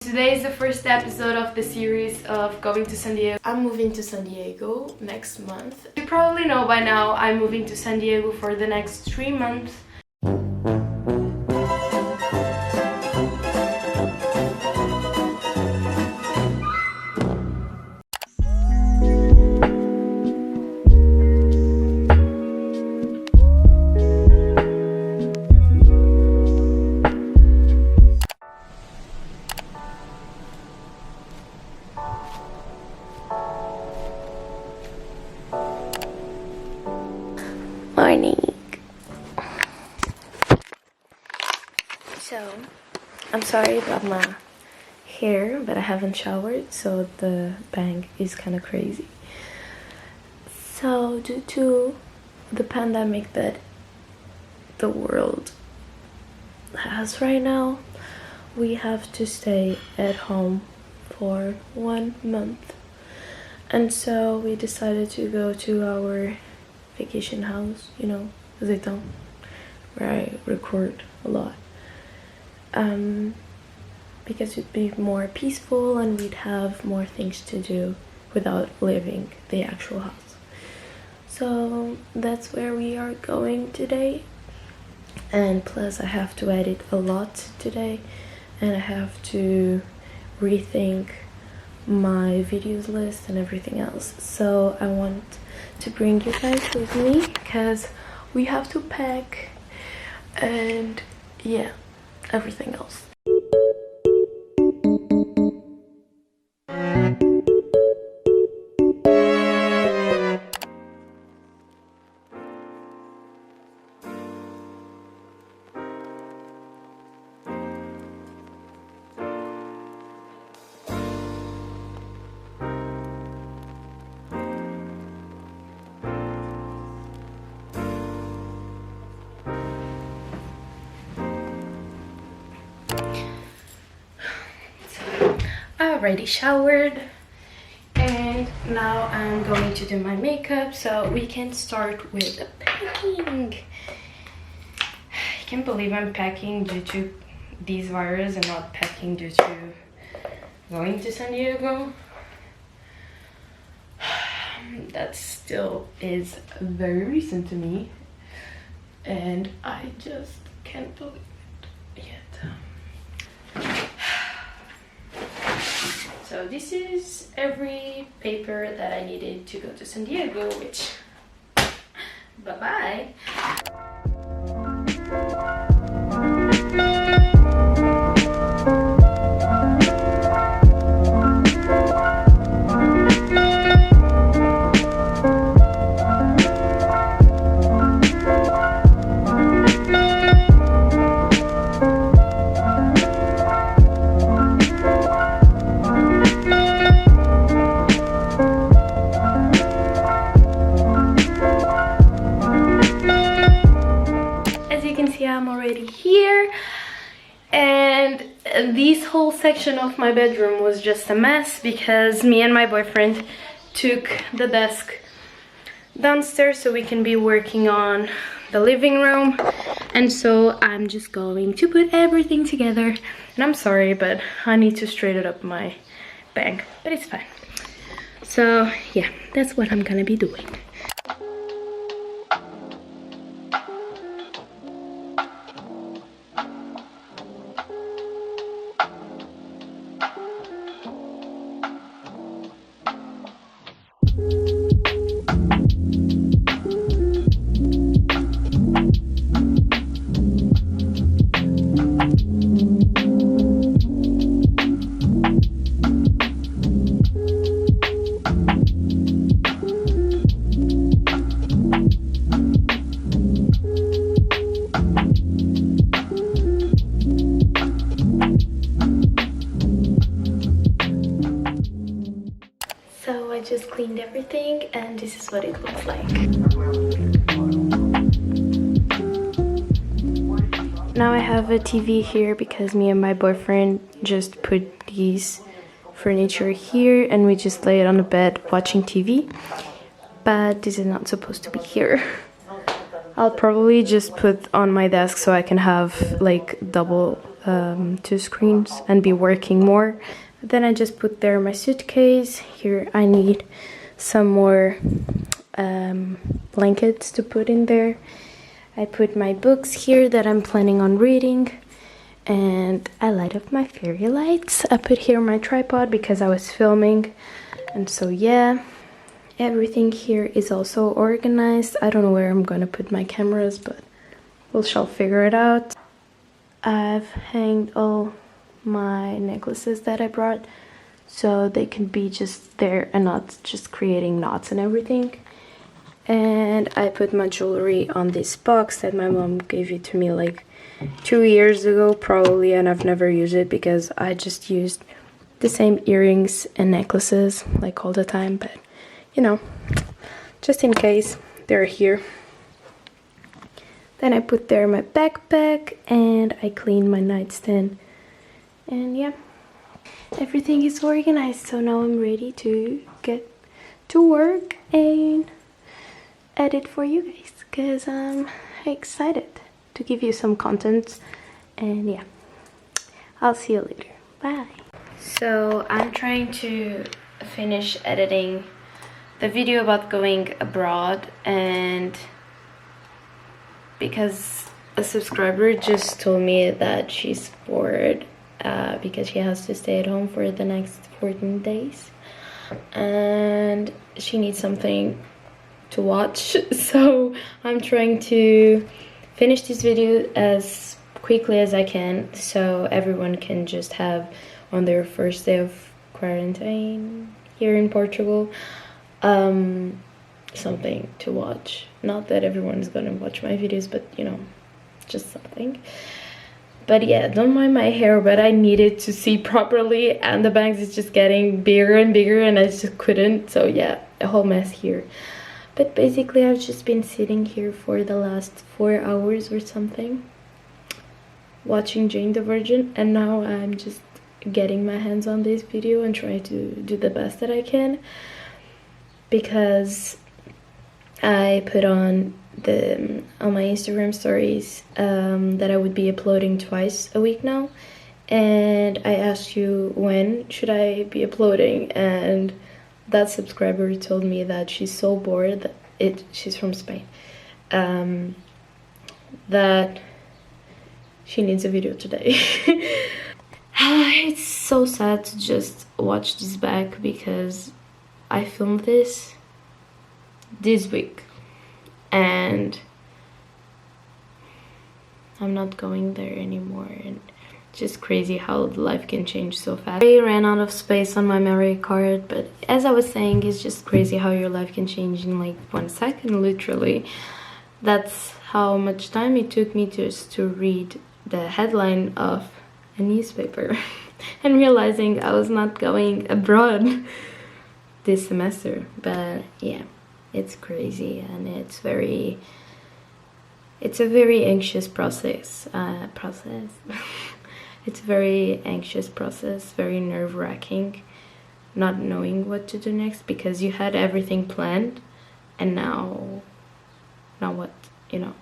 Today is the first episode of the series of going to San Diego. I'm moving to San Diego next month. You probably know by now I'm moving to San Diego for the next 3 months. Morning. So, I'm sorry about my hair, but I haven't showered, so the bang is kind of crazy. So, due to the pandemic that the world has right now, we have to stay at home for 1 month. And so we decided to go to our vacation house, you know, Zeta, where I record a lot, because it'd be more peaceful and we'd have more things to do without leaving the actual house. So that's where we are going today, and plus I have to edit a lot today and I have to rethink my videos list and everything else. So I want to bring you guys with me because we have to pack and yeah, everything else. I already showered and now I'm going to do my makeup, so we can start with the packing. I can't believe I'm packing due to these virus and not packing due to going to San Diego. That still is very recent to me and I just can't believe it yet. So this is every paper that I needed to go to San Diego, which, bye-bye. I'm already here, and this whole section of my bedroom was just a mess because me and my boyfriend took the desk downstairs so we can be working on the living room, and so I'm just going to put everything together. And I'm sorry, but I need to straighten up my bag, but it's fine. So yeah, that's what I'm gonna be doing. I just cleaned everything and this is what it looks like. Now I have a TV here because me and my boyfriend just put these furniture here and we just lay it on the bed watching TV. But this is not supposed to be here. I'll probably just put on my desk so I can have like double two screens and be working more. But then I just put there my suitcase. Here I need some more blankets to put in there. I put my books here that I'm planning on reading, and I light up my fairy lights. I put here my tripod because I was filming, and so yeah, everything here is also organized. I don't know where I'm gonna put my cameras, but we shall figure it out. I've hanged all my necklaces that I brought so they can be just there and not just creating knots and everything. And I put my jewelry on this box that my mom gave it to me like 2 years ago probably, and I've never used it because I just used the same earrings and necklaces like all the time, but you know, just in case they're here. Then I put there my backpack and I cleaned my nightstand, and yeah, everything is organized. So now I'm ready to get to work and edit for you guys because I'm excited to give you some content. And yeah, I'll see you later. Bye. So I'm trying to finish editing the video about going abroad, and because a subscriber just told me that she's bored because she has to stay at home for the next 14 days and she needs something to watch. So I'm trying to finish this video as quickly as I can so everyone can just have on their first day of quarantine here in Portugal something to watch. Not that everyone's gonna watch my videos, but you know, just something. But yeah, don't mind my hair, but I needed to see properly, and the bangs is just getting bigger and bigger and I just couldn't. So yeah, a whole mess here. But basically I've just been sitting here for the last 4 hours or something watching Jane the Virgin, and now I'm just getting my hands on this video and trying to do the best that I can, because I put on my Instagram stories that I would be uploading twice a week now, and I asked you when should I be uploading, and that subscriber told me that she's so bored that she's from Spain, that she needs a video today. It's so sad to just watch this back because I filmed this week and I'm not going there anymore, and it's just crazy how life can change so fast. I ran out of space on my memory card, but as I was saying, it's just crazy how your life can change in like 1 second, literally. That's how much time it took me just to read the headline of a newspaper and realizing I was not going abroad this semester. But yeah, it's crazy, and it's a very anxious process. It's a very anxious process, very nerve-wracking, not knowing what to do next because you had everything planned, and now what, you know.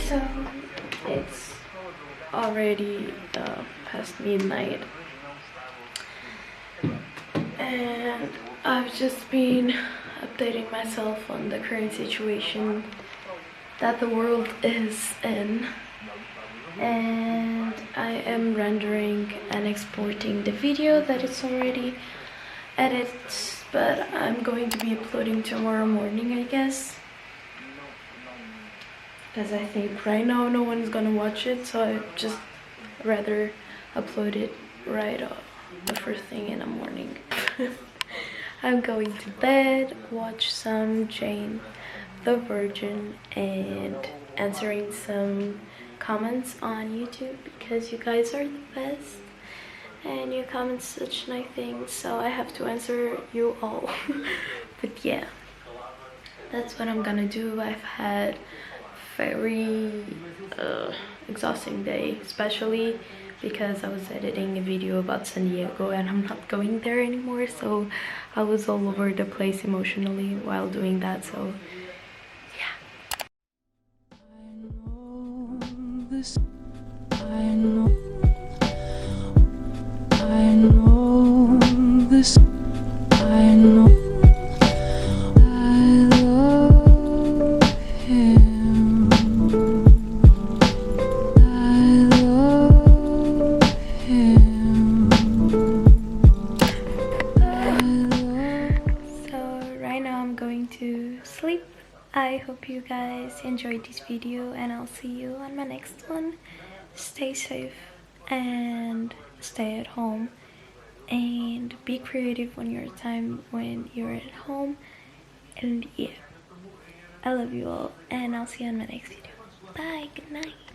So it's already past midnight, and I've just been updating myself on the current situation that the world is in, and I am rendering and exporting the video that is already edited, but I'm going to be uploading tomorrow morning, I guess, because I think right now no one's gonna watch it, so I just rather upload it right off the first thing in the morning. I'm going to bed, watch some Jane the Virgin, and answering some comments on YouTube because you guys are the best. and you comment such nice things, so I have to answer you all. But yeah, that's what I'm gonna do. I've had very exhausting day, especially because I was editing a video about San Diego and I'm not going there anymore, so I was all over the place emotionally while doing that. So yeah. I know I love him. I love him. So right now I'm going to sleep. I hope you guys enjoyed this video, and I'll see you on my next one. Stay safe and stay at home, and be creative on your time when you're at home. And yeah, I love you all, and I'll see you on my next video. Bye, good night.